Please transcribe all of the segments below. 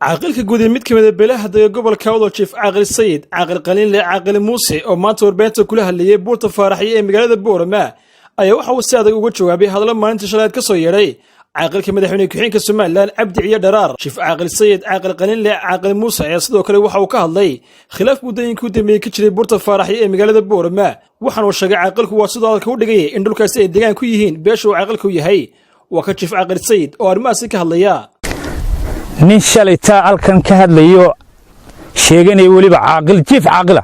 caaqil ka guday mid kamid ah beelaha daga gobolka Cheif caaqil Sayid caaqil Qalinle caaqil Muuse oo maanta warbaahinta kula hadlayay buurta Faaraxi ee magaalada Boorama ayaa waxa uu si adag uga jawaabay hadallo maalintii shalaad ka soo yeeray caaqilka madaxweyne ku-xigeenka Somaliland Cabdi iyo Dharaar Cheif caaqil Sayid caaqil Qalinle caaqil Muuse ayaa sidoo kale waxa uu ka hadlay khilaaf muddooyinkii u dambeeyay ka jiray buurta Faaraxi ee magaalada Boorama waxaana uu sheegay caaqilku waa sidoo kale u dhigay in dhulkaasi ay deegaan ku yihiin beesha uu caaqilku yahay waa ka Cheif caaqil Sayid oo arrimahaasi ka hadlaya nin shalayta halkan ka hadlayo sheeganay waliba caaqil Cheif caaqila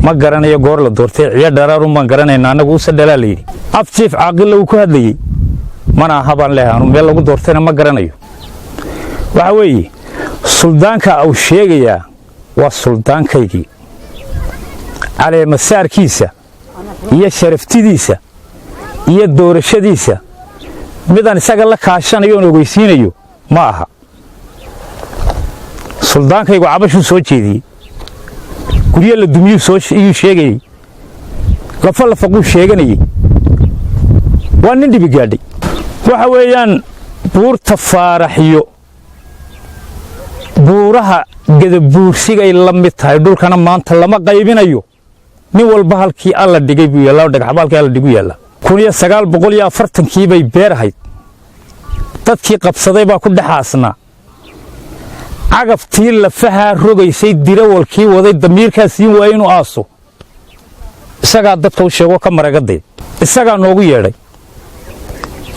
ma garanayo goor la doortay Ciye Dharaar uma garanayna anagu u sadalaalay af Cheif caaqil uu ku hadlayay mana haban leeyahay meel lagu doortayna ma garanayo waxa weeye suldaanka uu sheegaya waa suldaankaygii على مسار كيسة هي شرفتيسة هي الدور الشديسة مدن سجل لك عشان يونو ويسينيو معها سلطان كيقو عبشو سوتشي دي كوريا للدميو سوتش يو شيء لفل فقو شيء وانندي بقادي وحويان بور تفارحيو بورها قد بورسيغا يلمتها يدول كان مانتا لما قايبينيو nin walba halkii alla dhigay buu yeelaa dhagaxbaalkii alla dhigu yeelaa 1940kii bay beerahayd dadkii qabsaday baa ku dhaxaasna cagaftii lafaha rogaysay dirawalkii waday damiirkaasi waa inuu aaso isaga dadka u sheego ka maragaday isaga noogu yeedhay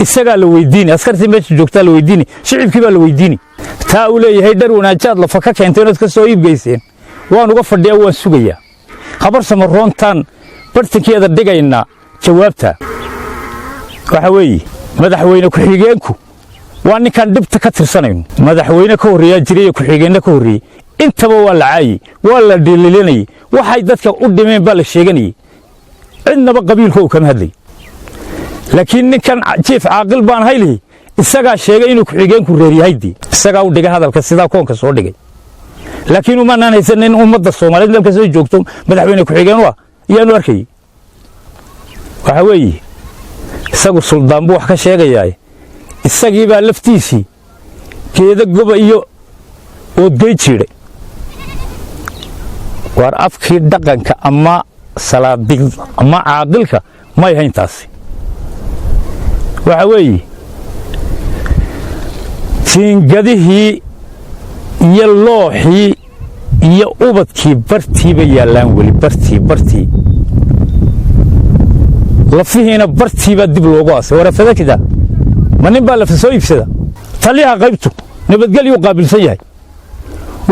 isaga la weydiinay askartii meesha joogta la weydiinay shicibkii baa la weydiinay taa uu leeyahay dhar wanaajaad la faka keentay inad ka soo iibgeyseen waan uga fadhiyaa waan sugayaa خبر سمرونتان برتكيدا دغاينا جوابتا waxa weey madaxweyne ku xigeenku waa ninkan dibta ka tirsanayno madaxweyne ka horiya jiray ku xigeenna ka horiya intaba waa la caayay waa la dhililinay waxay dadka u dhimeen baa la sheeganay cidnaba qabiilku kama hadlay laakiin ninkan Cheif caaqil baan haylay isaga sheegay inuu ku xigeenku reeriyaydi isaga u dhigay hadalka sida koonka soo dhigay laakiin uma naanaysan in ummadda Soomaaliyeed dalka soo joogto madaxweyne ku xigeen waa yaanu arkay waxa weeye isagu suldaan buu wax ka sheegayay isagii baa laftiisi geeda goba iyo oo deejiray war afkii dhaqanka ama salaadiq ama caaqilka ma yahay taasi waxa weeye tiingadihii iyo looxii iyo ubadkii bartiiba yaalaan wali bartii lafihiina bartiiba dib loogu aasay warafada kida manin baa la soo iibsada taliyaha qaybtu nabadgelyo qaabilsan yahay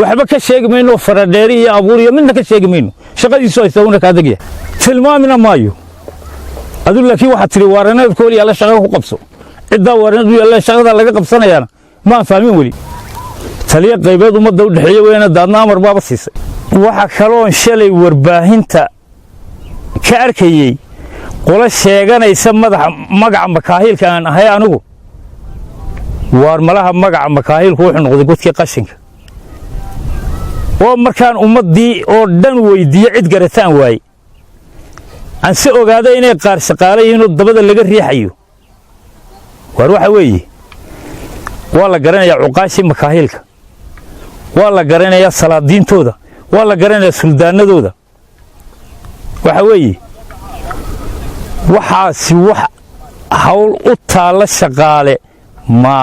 waxba ka sheegmayno faradheeri iyo abuur iyo midna ka sheegmayno shaqadiisu ay sawna ka adagaya tilmaamina maayo adu laakiin waxa tiri waaraneed kooli la shaqo ku qabso cidda waaraneed iyo shaqada laga qabsanayana ma fahmin wali taliya qaybeed umada u dhaxeeyay weena daadna amar baaba siisay waxa kaloon shalay warbaahinta ka arkayay qola sheeganaysa magaca makaahilka aan ahay anigu war malaha magaca makaahilku wuxuu noqday godkii qashinka oo markaan ummadii oo dhan weydiiyay cid garataan waay aan si ogaaday inay qaar shaqaaleeyeen oo dabada laga riixayo war waxa weeye waa la garanayaa cuqaashi makaahilka waa la garanayaa salaadiintooda waa la garanayaa suldaanadooda waxa weeye waxaasi wax hawl u taala shaqaale ma